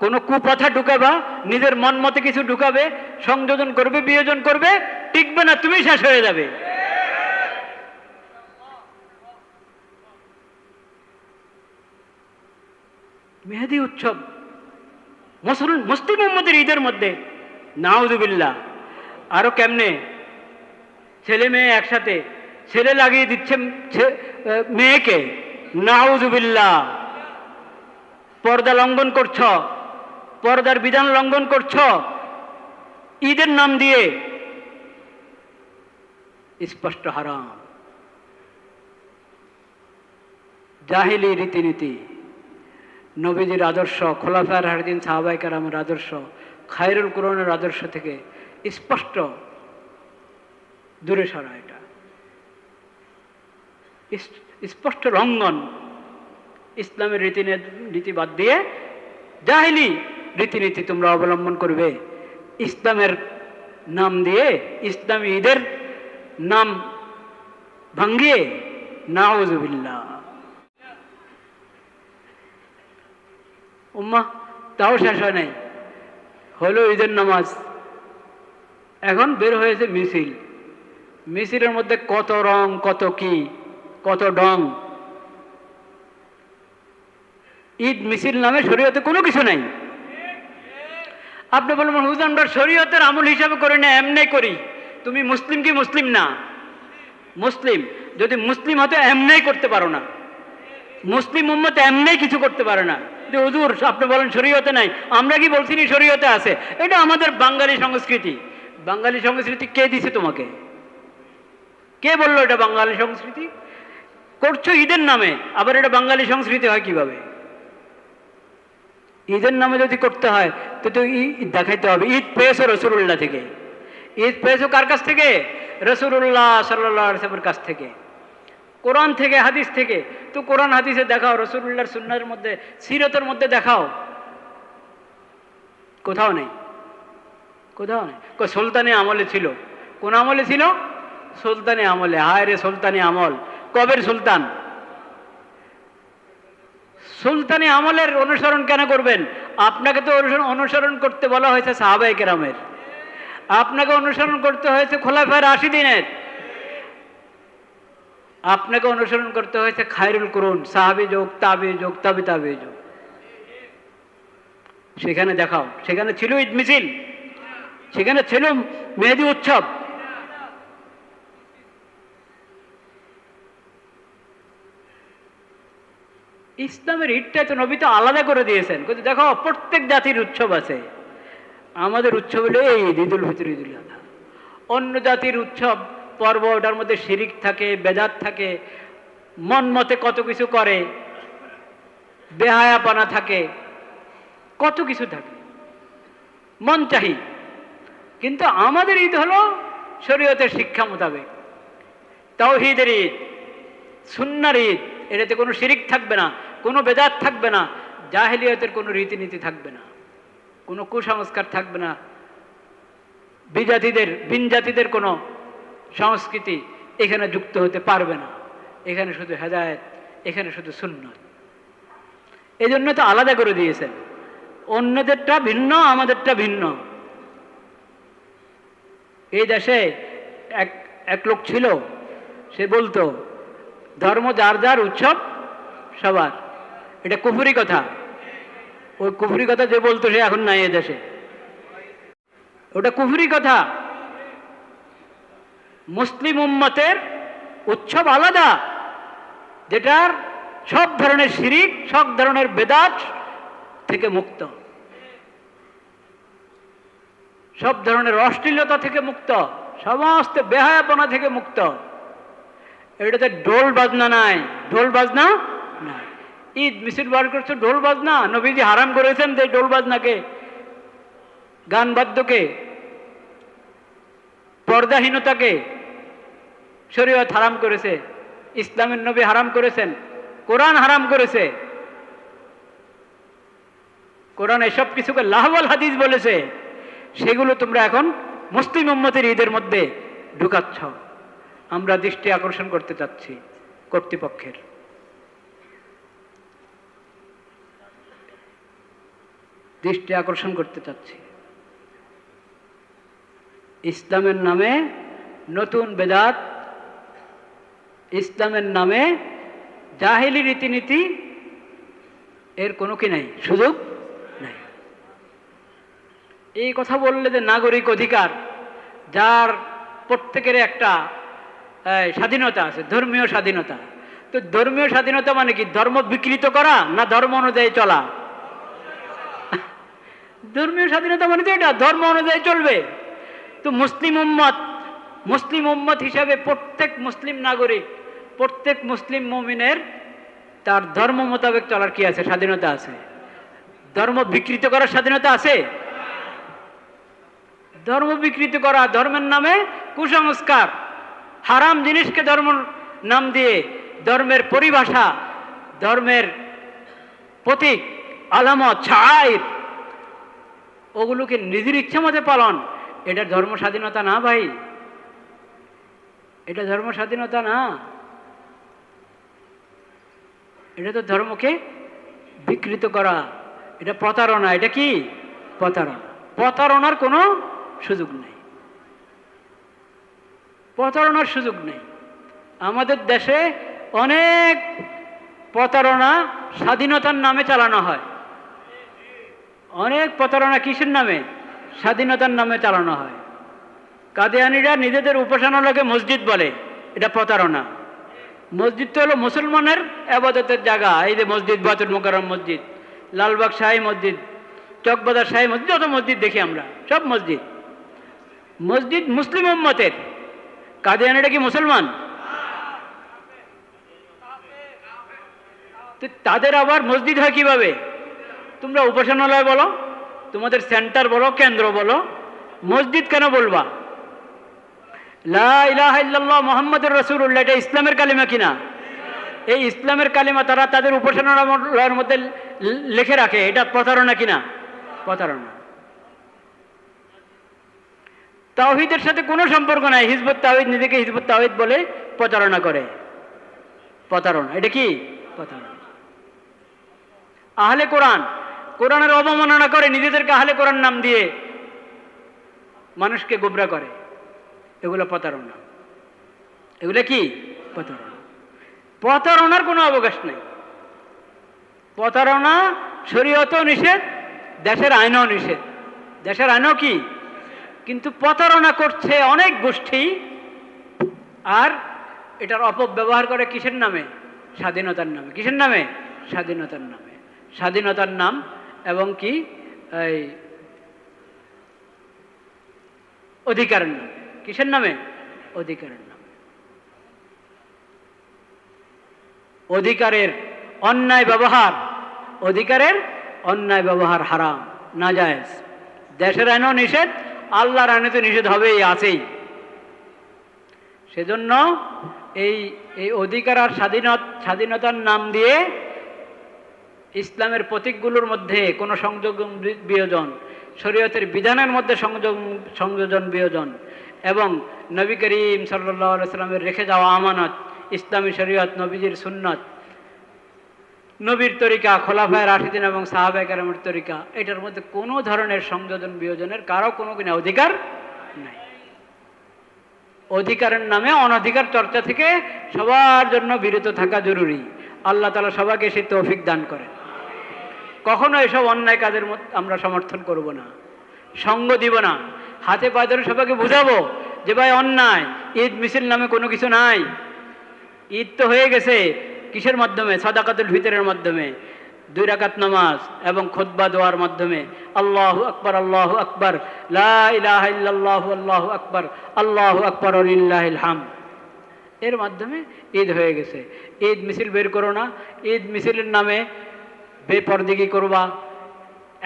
কোনো কুপথা ঢুকাবা, নিজের মন মতে কিছু ঢুকাবে, সংযোজন করবে, বিয়োজন করবে, টিকবে না, তুমি শেষ হয়ে যাবে। মেহেদি উৎসব মুসলিম উম্মতের ঈদের মধ্যে, নাউযুবিল্লাহ। আরো কেমনে? ছেলে মেয়ে একসাথে, ছেলে লাগিয়ে দিচ্ছে মেয়েকে, নাউযুবিল্লাহ। পর্দা লঙ্ঘন করছ, পর্দার বিধান লঙ্ঘন করছ ঈদের নাম দিয়ে, স্পষ্ট হারাম। জাহিলি রীতিনীতি, নবীজির আদর্শ, খোলাফায়ে রাশিদিন সাহাবায়ে কেরামের আদর্শ, খায়রুল কুরআনের আদর্শ থেকে স্পষ্ট দূরে সরা। এটা স্পষ্ট লঙ্ঘন। ইসলামের রীতি বাদ দিয়ে জাহিলি রীতিনীতি তোমরা অবলম্বন করবে, ইসলামের নাম দিয়ে ইসলামী ঈদের নাম ভাঙ্গিয়ে, নাউজুবিল্লাহ। উম্মাহ তাও শেষ হয় নাই, হলো ঈদের নামাজ, এখন বের হয়েছে মিছিল। মিছিলের মধ্যে কত রং, কত কি, কত ডং। ঈদ মিছিল নামে শরীয়তে কোনো কিছু নাই। আপনি বলবেন হুজুর আমরা শরীয়তের আমল হিসাবে করি না, এমনি করি। তুমি মুসলিম কি মুসলিম না? মুসলিম। যদি মুসলিম হতে এমনি করতে পারো না। মুসলিম উম্মত এমনি কিছু করতে পারে না। যে হুজুর আপনি বলেন শরীয়তে নাই, আমরা কি বলছি না শরীয়তে আছে? এটা আমাদের বাঙালি সংস্কৃতি। বাঙালি সংস্কৃতি কে দিছে তোমাকে? কে বললো এটা বাঙালি সংস্কৃতি? করছো ঈদের নামে, আবার এটা বাঙালি সংস্কৃতি হয় কিভাবে? ঈদের নামে যদি করতে হয় তো ঈদ দেখাইতে হবে। ঈদ পেয়েছো রসুল্লাহ থেকে। ঈদ পেয়েছো কার কাছ থেকে? রসুল্লাহ সাল্লাল্লাহু আলাইহি ওয়াসাল্লামের কাছ থেকে, কোরআন থেকে, হাদিস থেকে। তো কোরআন হাদিসে দেখাও, রসুল্লাহর সুন্নাহর মধ্যে, সিরতের মধ্যে দেখাও। কোথাও নেই, কোথাও নেই। সুলতানি আমলে ছিল। কোন আমলে ছিল? সুলতানি আমলে। হায় রে সুলতানি আমল! কবের সুলতান? সুলতানি আমলের অনুসরণ কেন করবেন? আপনাকে তো অনুসরণ করতে বলা হয়েছে সাহাবায়ে কেরামের, আপনাকে অনুসরণ করতে হয়েছে খোলাফায়ে রাশিদিনের, আপনাকে অনুসরণ করতে হয়েছে খায়রুল কুরুন, সাহাবী যুগ, তাবি যুগ, তাবি তাবি যুগ। সেখানে দেখাও। সেখানে ছিল ঈদ মিছিল, সেখানে ছিল মেহেদি উৎসব। ইসলামের ঈদটা তো নবী তো আলাদা করে দিয়েছেন। কিন্তু দেখো প্রত্যেক জাতির উৎসব আছে, আমাদের উৎসব হলো এই ঈদুল ফিতর, ঈদুল আযহা। অন্য জাতির উৎসব পর্ব, ওটার মধ্যে শিরিক থাকে, বেদাত থাকে, মন মতে কত কিছু করে, বেহায়াপনা থাকে, কত কিছু থাকে, মন চাহি। কিন্তু আমাদের ঈদ হলো শরীয়তের শিক্ষা মোতাবেক, তাওহীদের ঈদ, সুন্নাহর ঈদ। এটাতে কোনো শিরিক থাকবে না, কোনো বেদাত থাকবে না, জাহেলিয়াতের কোনো রীতিনীতি থাকবে না, কোনো কুসংস্কার থাকবে না, বিনজাতিদের কোনো সংস্কৃতি এখানে যুক্ত হতে পারবে না। এখানে শুধু হেদায়েত, এখানে শুধু সুন্নাত। এই জন্য তো আলাদা করে দিয়েছেন। অন্যদেরটা ভিন্ন, আমাদেরটা ভিন্ন। এই দেশে এক লোক ছিল, সে বলতো ধর্ম যার যার, উৎসব সবার। এটা কুফরি কথা। ওই কুফরি কথা যে বলতো সে এখন নাই এ দেশে। ওটা কুফরি কথা। মুসলিম উম্মতের উৎসব আলাদা, যেটার সব ধরনের শিরিক, সব ধরনের বেদাত থেকে মুক্ত, সব ধরনের অশ্লীলতা থেকে মুক্ত, সমস্ত বেহায়াপনা থেকে মুক্ত। এটাতে ঢোল বাজনা নাই, ঢোল বাজনা নাই। ঈদ মিছিল বার করছে ঢোল বাজনা। নবীজি হারাম করেছেন যে ঢোল বাজনাকে, গান বাদ্যকে, পর্দাহীনতাকে শরীয়ত হারাম করেছে, ইসলামের নবী হারাম করেছেন, কোরআন হারাম করেছে। কোরআন এসব কিছুকে লাহওয়াল হাদিস বলেছে। সেগুলো তোমরা এখন মুসলিম উম্মতের ঈদের মধ্যে ঢুকাচ্ছ। আমরা দৃষ্টি আকর্ষণ করতে চাচ্ছি কর্তৃপক্ষের। দৃষ্টি আকর্ষণ করতে চাচ্ছি। ইসলামের নামে নতুন বেদাত, ইসলামের নামে জাহেলি রীতিনীতি, এর কোনো কি নাই, সুযোগ নাই। এই কথা বললে যে নাগরিক অধিকার, যার প্রত্যেকের একটা স্বাধীনতা আছে, ধর্মীয় স্বাধীনতা। তো ধর্মীয় স্বাধীনতা মানে কি? ধর্ম বিকৃত করা না ধর্ম অনুযায়ী চলা? ধর্মীয় স্বাধীনতা মানে তো এটা, ধর্ম অনুযায়ী চলবে। তো মুসলিম উম্মত হিসাবে প্রত্যেক মুসলিম নাগরিক, প্রত্যেক মুসলিম মুমিনের তার ধর্ম মোতাবেক চলার কি আছে? স্বাধীনতা আছে। ধর্ম বিকৃত করার স্বাধীনতা আছে? ধর্ম বিকৃত করা, ধর্মের নামে কুসংস্কার, হারাম জিনিসকে ধর্ম নাম দিয়ে, ধর্মের পরিভাষা, ধর্মের প্রতীক, আলামত, ছায়ার, ওগুলোকে নিজের ইচ্ছা মতে পালন, এটা ধর্ম স্বাধীনতা না ভাই। এটা ধর্ম স্বাধীনতা না, এটা তো ধর্মকে বিকৃত করা, এটা প্রতারণা। এটা কি প্রতারণা? প্রতারণার কোনো সুযোগ নেই, প্রতারণার সুযোগ নেই। আমাদের দেশে অনেক প্রতারণা স্বাধীনতার নামে চালানো হয়, অনেক প্রতারণা কিসের নামে? স্বাধীনতার নামে চালানো হয়। কাদিয়ানীরা নিজেদের উপাসনালয়কে মসজিদ বলে, এটা প্রতারণা। মসজিদ তো হলো মুসলমানের আবাদতের জায়গা। এই যে মসজিদ, বাইতুল মুকাররম মসজিদ, লালবাগ শাহী মসজিদ, চকবাজার শাহী মসজিদ, যত মসজিদ দেখি আমরা সব মসজিদ। মসজিদ মুসলিম উম্মতের। কাদিয়ানীরা কি মুসলমান? তাদের আবার মসজিদ হয় কিভাবে? তোমরা উপাসনালয় বলো, তোমাদের সেন্টার বলো, কেন্দ্র বলো, মসজিদ কেন বলবা? লা ইলাহা ইল্লাল্লাহ মুহাম্মাদুর রাসূলুল্লাহ, এটা ইসলামের কালিমা কিনা? এই ইসলামের কালিমা তারা তাদের উপাসনালয়ের মধ্যে লিখে রাখে, এটা প্রতারণা কিনা? প্রতারণা। তাওহীদের সাথে কোনো সম্পর্ক নাই। হিজবুত তাওহীদ নিজেকে হিজবুত তাওহীদ বলে প্রতারণা করে, প্রতারণা। এটা কি? প্রতারণা। আহলে কোরআন, কোরআনের অবমাননা করে, নিজেদেরকে আহলে কোরআন নাম দিয়ে মানুষকে গোবরা করে, এগুলো প্রতারণা। এগুলো কি? প্রতারণা। প্রতারণার কোনো অবকাশ নেই। প্রতারণা শরীয়তেও নিষেধ, দেশের আইনও নিষেধ। দেশের আইনও কি? কিন্তু প্রতারণা করছে অনেক গোষ্ঠী, আর এটার অপব্যবহার করে কিসের নামে? স্বাধীনতার নামে। কিসের নামে? স্বাধীনতার নামে। স্বাধীনতার নাম এবং কি এই অধিকারের নামে। কিসের নামে? অধিকারের নামে। অধিকারের অন্যায় ব্যবহার, অধিকারের অন্যায় ব্যবহার হারাম, নাজায়েজ। দেশের আইনও নিষেধ, আল্লাহর আইনে তো নিষেধ হবেই, আছেই। সেজন্য এই অধিকার আর স্বাধীনতার নাম দিয়ে ইসলামের প্রতীকগুলোর মধ্যে কোনো সংযোজন বিয়োজন, শরীয়তের বিধানের মধ্যে সংযোজন বিয়োজন এবং নবী করিম সাল্লাল্লাহু আলাইহি সাল্লামের রেখে যাওয়া আমানত, ইসলামী শরীয়ত, নবীজির সুন্নত, নবীর তরিকা, খোলাফায়ে রাশিদিন এবং সাহাবায়ে কেরামের তরিকা, এটার মধ্যে কোনো ধরনের সংযোজন বিয়োজনের কারো কোনো অধিকার নাই। অধিকারের নামে অনধিকার চর্চা থেকে সবার জন্য বিরত থাকা জরুরি। আল্লাহ তাআলা সবাইকে সেই তৌফিক দান করেন। কখনো এসব অন্যায় কাজের মধ্যে আমরা সমর্থন করব না, সঙ্গ দিব না। হাতে পায়ে ধরে সবাইকে বুঝাবো যে ভাই অন্যায়, ঈদ মিছিল নামে কোনো কিছু নাই। ঈদ তো হয়ে গেছে কিসের মাধ্যমে? সাদাকাতুল ফিতরের মাধ্যমে, 2 রাকাত নামাজ এবং খুতবা দোয়ার মাধ্যমে। আল্লাহু আকবার, আল্লাহু আকবার, লা ইলাহা ইল্লাল্লাহু আল্লাহু আকবার, আল্লাহু আকবার ওয়া লিল্লাহিল হামদ, এর মাধ্যমে ঈদ হয়ে গেছে। ঈদ মিছিল বের করো না, ঈদ মিছিলের নামে বেপরদিগি করবা।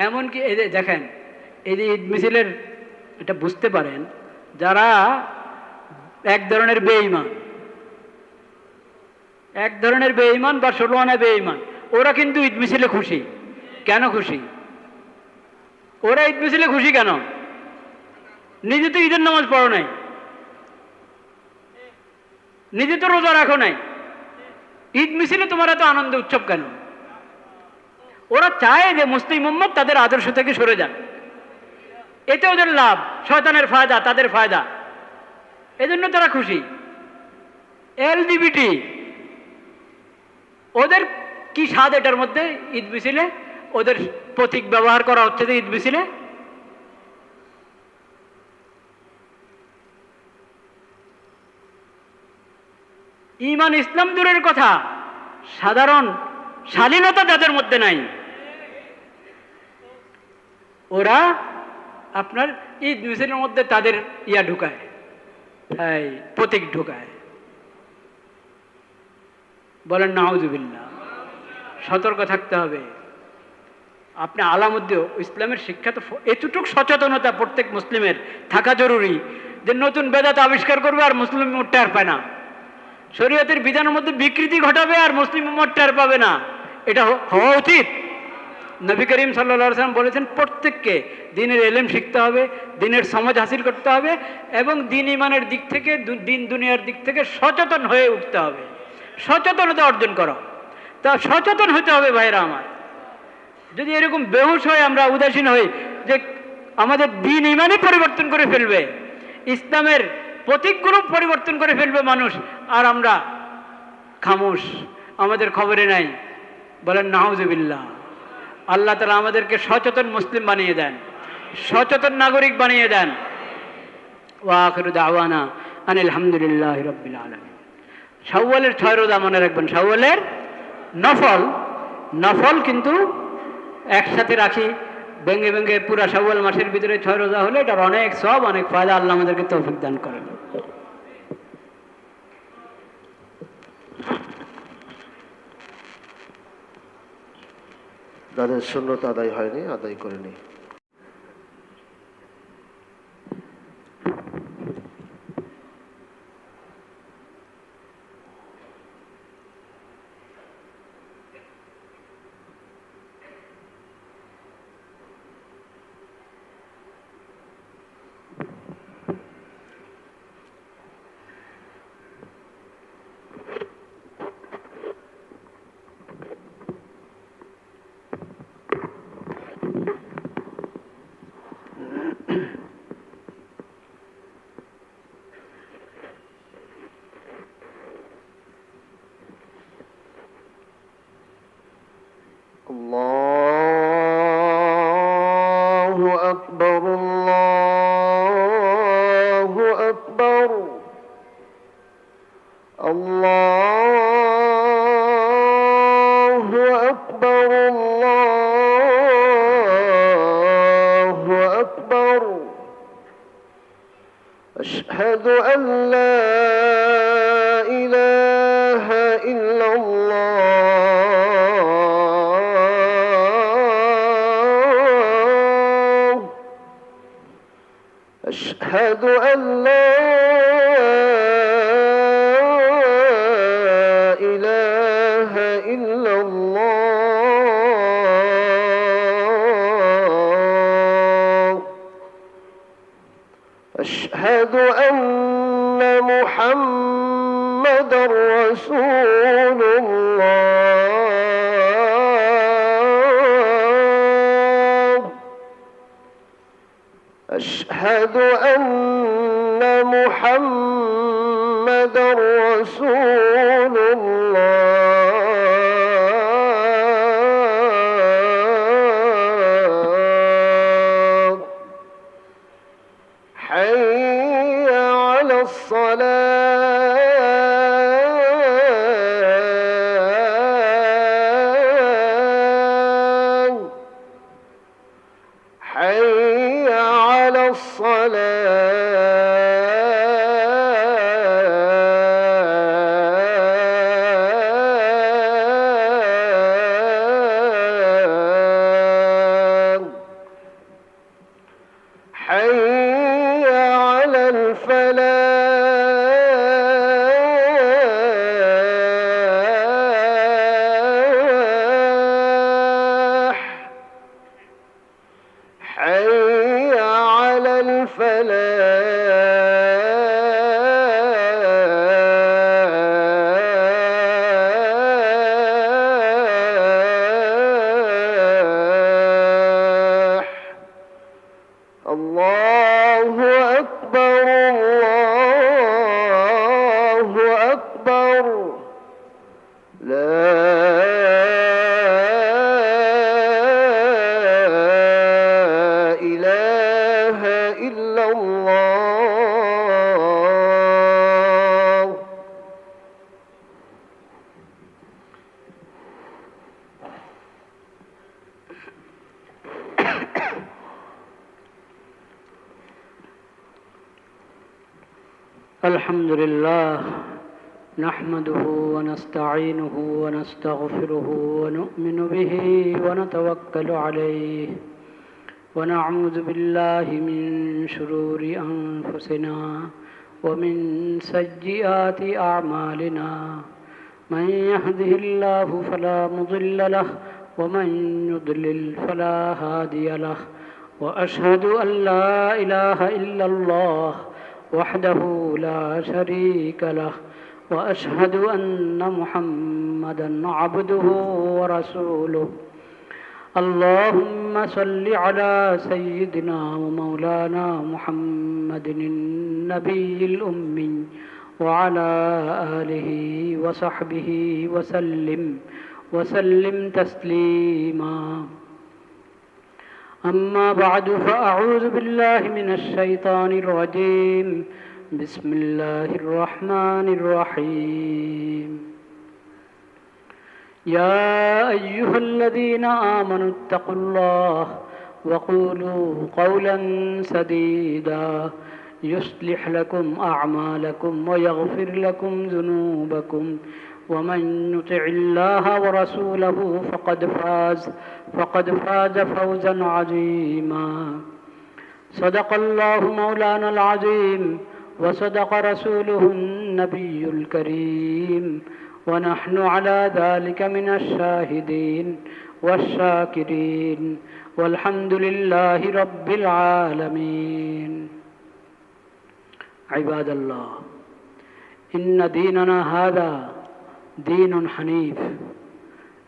এমনকি এই যে দেখেন, এই যে ঈদ মিছিলের, এটা বুঝতে পারেন যারা এক ধরনের বেঈমান, এক ধরনের বেঈমান বা 16 আনা বেঈমান, ওরা কিন্তু ঈদ মিছিলে খুশি। কেন খুশি? ওরা ঈদ মিছিলে খুশি কেন? নিজে তো ঈদের নামাজ পড়ো নাই, নিজে তো রোজা রাখো নাই, ঈদ মিছিলে তোমার এত আনন্দ উৎসব কেন? ওরা চায় যে মুসলিম উম্মত তাদের আদর্শ থেকে সরে যান, এতে ওদের লাভ, শয়তানের ফায়দা, তাদের ফায়দা, এজন্য তারা খুশি। এলজিবিটি, ওদের কি স্বাদ এটার মধ্যে? ঈদ মিছিলে ওদের প্রতীক ব্যবহার করা হচ্ছে যে ঈদ মিছিলে। ঈমান ইসলাম দূরের কথা, সাধারণ শালীনতা যাদের মধ্যে নাই, ওরা আপনার ঈদ মিছিলের মধ্যে তাদের ঢুকায়, এই প্রতীক ঢুকায়। বলেন নাউজুবিল্লাহ। সতর্ক থাকতে হবে। আপনি আলামুদ্দিন ইসলামের শিক্ষা তো এতটুকু সচেতনতা প্রত্যেক মুসলিমের থাকা জরুরি যে নতুন বেদাত আবিষ্কার করবে আর মুসলিম উম্মত টের পায় না, শরীয়তের বিধানের মধ্যে বিকৃতি ঘটাবে আর মুসলিম উম্মত টের পাবে না। এটা হওয়া উচিত? নবী করিম সাল্লাল্লাহু আলাইহি ওয়াসাল্লাম বলেছেন প্রত্যেককে দ্বীনের ইলম শিখতে হবে, দ্বীনের সমাজ হাসিল করতে হবে এবং দ্বীন ইমানের দিক থেকে দ্বীন দুনিয়ার দিক থেকে সচেতন হয়ে উঠতে হবে, সচেতনতা অর্জন করো। তা সচেতন হতে হবে ভাইরা আমার। যদি এরকম বেহুশ হয়ে আমরা উদাসীন হই যে আমাদের দ্বীন ইমানই পরিবর্তন করে ফেলবে, ইসলামের প্রতীকগুলো পরিবর্তন করে ফেলবে মানুষ, আর আমরা খামোশ, আমাদের খবরে নাই, বলেন নাউজুবিল্লাহ। আল্লাহ তাআলা আমাদেরকে সচেতন মুসলিম বানিয়ে দেন, সচেতন নাগরিক বানিয়ে দেন। ওয়া আখিরু দাওয়ানা আনিল হামদুলিল্লাহি রাব্বিল আলামিন। শাওয়ালের 6 রোজা মনে রাখবেন, শাওয়ালের নফল কিন্তু একসাথে রাখি, ভেঙে ভেঙে পুরা শাওয়াল মাসের ভিতরে 6 রোজা হলে এটার অনেক সওয়াব, অনেক ফায়দা। আল্লাহ আমাদেরকে তৌফিক দান করেন। যাদের সুন্নত আদায় হয়নি আদায় করে নি। আল্লাহু আকবার, আল্লাহু আকবার, আল্লাহু আকবার, আল্লাহু আকবার। আশহাদু আন লা ইলাহা ইল্লাল্লাহ أشهد أن لا إله إلا الله أشهد أن محمدا رسول الله أشهد أن محمدا رسول الله حي على الصلاة حي على الصلاة حي على الفلاح حي على الفلاح الله أكبر، الله أكبر، لا إله إلا الله. الحمد لله نحمده ونستعينه ونستغفره ونؤمن به ونتوكل عليه ونعوذ بالله من شرور أنفسنا ومن سيئات أعمالنا من يهده الله فلا مضل له ومن يضلل فلا هادي له وأشهد أن لا إله إلا الله وحده لا شريك له وأشهد أن محمدًا عبده ورسوله اللهم صل على سيدنا ومولانا محمد النبي الأمي وعلى آله وصحبه وسلم تسليما أما بعد فأعوذ بالله من الشيطان الرجيم بسم الله الرحمن الرحيم يا أيها الذين آمنوا اتقوا الله وقولوا قولا سديدا يصلح لكم أعمالكم ويغفر لكم ذنوبكم ومن يطع الله ورسوله فقد فاز فوزا عظيما صدق الله مولانا العظيم وصدق رسوله النبي الكريم ونحن على ذلك من الشاهدين والشاكرين والحمد لله رب العالمين عباد الله إن ديننا هذا دين حنيف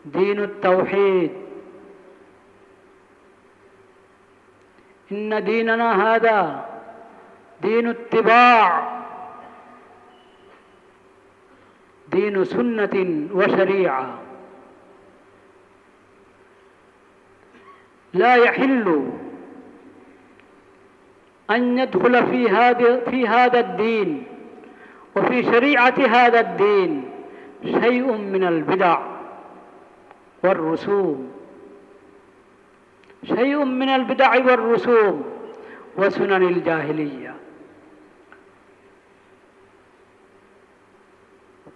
دين التوحيد إن ديننا هذا دين اتباع دين سنة وشريعة لا يحل أن يدخل في هذا الدين وفي شريعة هذا الدين شيء من البدع والرسوم شيء من البدع والرسوم وسنن الجاهلية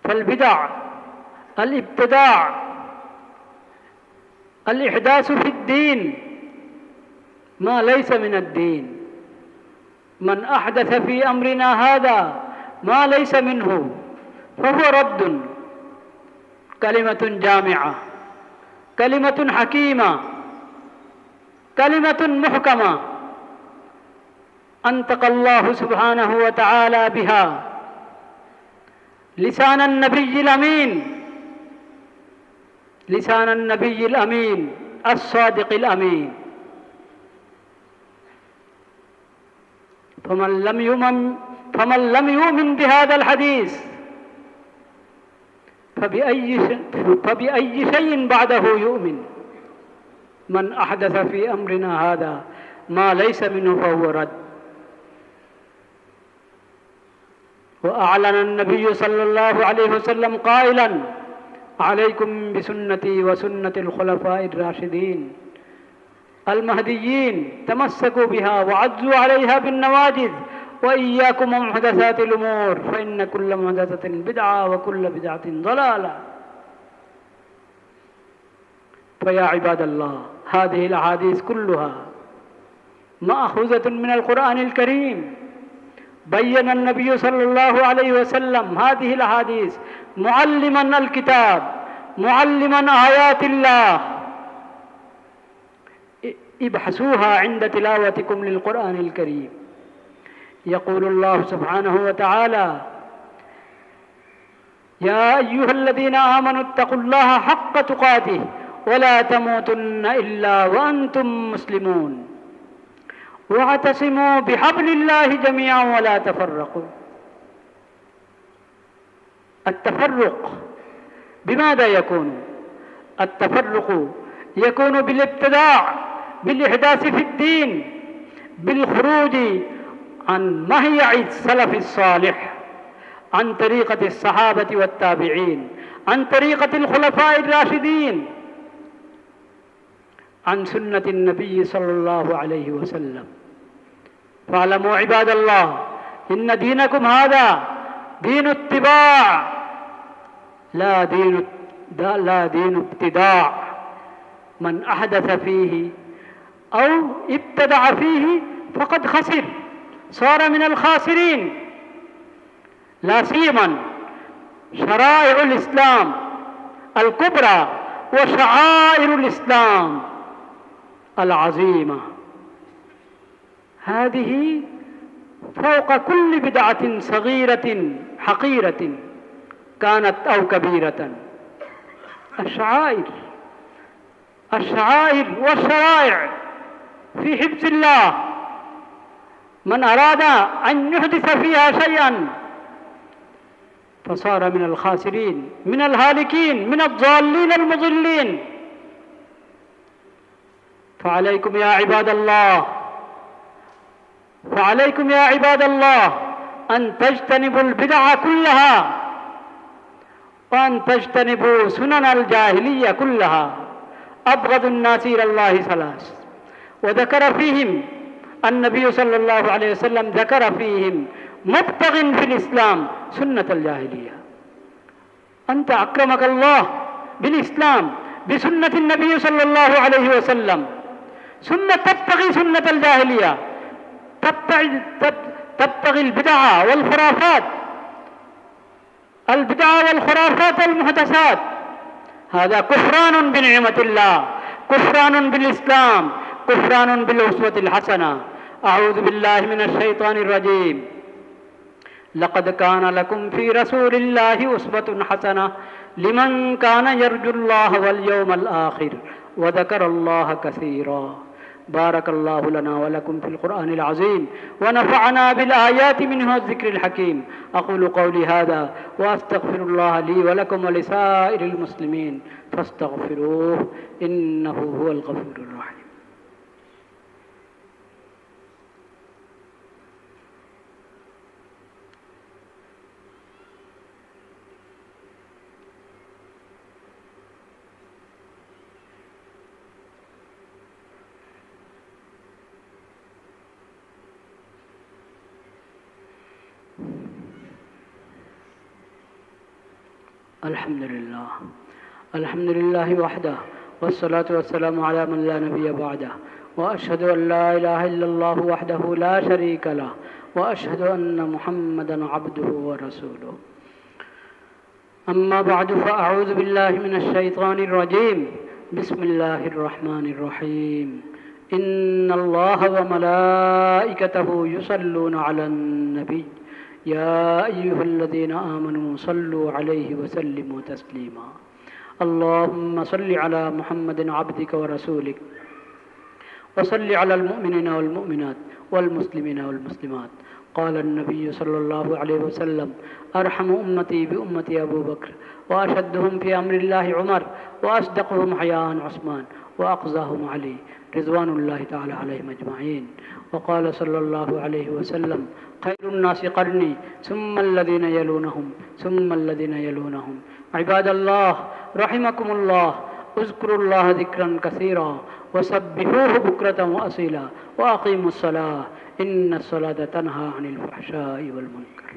فالبدع الابتداع الإحداث في الدين ما ليس من الدين من أحدث في أمرنا هذا ما ليس منه فهو رد كلمة جامعة كلمة حكيمة كلمة محكمة أنطق الله سبحانه وتعالى بها لسان النبي الأمين لسان النبي الأمين الصادق الأمين فمن لم يؤمن بهذا الحديث فبأي شيء بعده يؤمن من أحدث في أمرنا هذا ما ليس منه فهو رد وأعلن النبي صلى الله عليه وسلم قائلا عليكم بسنتي وسنة الخلفاء الراشدين المهديين تمسكوا بها وعضوا عليها بالنواجذ وإياكم ومحدثات الأمور فإن كل محدثة بدعة وكل بدعة ضلالة فيا عباد الله هذه الأحاديث كلها مأخوذة من القرآن الكريم بين النبي صلى الله عليه وسلم هذه الأحاديث معلما الكتاب معلما آيات الله ابحثوها عند تلاوتكم للقرآن الكريم يقول الله سبحانه وتعالى يا أيها الذين آمنوا اتقوا الله حق تقاته ولا تموتن إلا وأنتم مسلمون واعتصموا بحبل الله جميعا ولا تفرقوا التفرق بماذا يكون؟ التفرق يكون بالابتداع بالإحداث في الدين بالخروج عن مهيع السلف الصالح عن طريقة الصحابة والتابعين عن طريقة الخلفاء الراشدين عن سنة النبي صلى الله عليه وسلم فاعلموا عباد الله إن دينكم هذا دين اتباع لا دين ابتداع من أحدث فيه أو ابتدع فيه فقد خسر صار من الخاسرين لا سيما شرائع الإسلام الكبرى وشعائر الإسلام العظيمة هذه فوق كل بدعة صغيرة حقيرة كانت أو كبيرة. الشعائر والشرائع في حفظ الله، من أراد أن يحدث فيها شيئا فصار من الخاسرين، من الهالكين، من الضالين المضلين. فعليكم يا عباد الله أن تجتنبوا البدع كلها، وأن تجتنبوا سنن الجاهلية كلها. أبغض الناس إلى الله ثلاث، وذكر فيهم النبي صلى الله عليه وسلم ذكر فيهم مبتغ في الإسلام سنة الجاهلية. أنت أكرمك الله بالإسلام بسنة النبي صلى الله عليه وسلم، تبتغي سنة الجاهلية، تبتغي البدع والخرافات والمحدثات. هذا كفران بنعمة الله، كفران بالإسلام، كفران بالأسوة الحسنة. أعوذ بالله من الشيطان الرجيم. لقد كان لكم في رسول الله أسوة حسنة لمن كان يرجو الله واليوم الآخر وذكر الله كثيرا. بارك الله لنا ولكم في القرآن العظيم ونفعنا بالآيات منه الذكر الحكيم. أقول قولي هذا وأستغفر الله لي ولكم ولسائر المسلمين فاستغفروه إنه هو الغفور الرحيم. الحمد لله وحده، والصلاة والسلام على من لا نبي بعده، وأشهد أن لا إله إلا الله وحده لا شريك له، وأشهد أن محمدا عبده ورسوله. أما بعد، فأعوذ بالله من الشيطان الرجيم. بسم الله الرحمن الرحيم. إن الله وملائكته يصلون على النبي يا أيها الذين آمنوا صلوا عليه وسلموا تسليما. اللهم صل على محمد عبدك ورسولك، وصل على المؤمنين والمؤمنات والمسلمين والمسلمات. قال النبي صلى الله عليه وسلم: أرحم أمتي بأمتي أبو بكر، وأشدهم في أمر الله عمر، وأصدقهم حياء عثمان، وأقزاهم علي رضوان الله تعالى عليهم أجمعين. وقال صلى الله عليه وسلم: خير الناس قرني ثم الذين يلونهم ثم الذين يلونهم. عباد الله رحمكم الله، اذكروا الله ذكرا كثيرا وسبحوه بكرة وأصيلا وأقيموا الصلاة إن الصلاة تنهى عن الفحشاء والمنكر.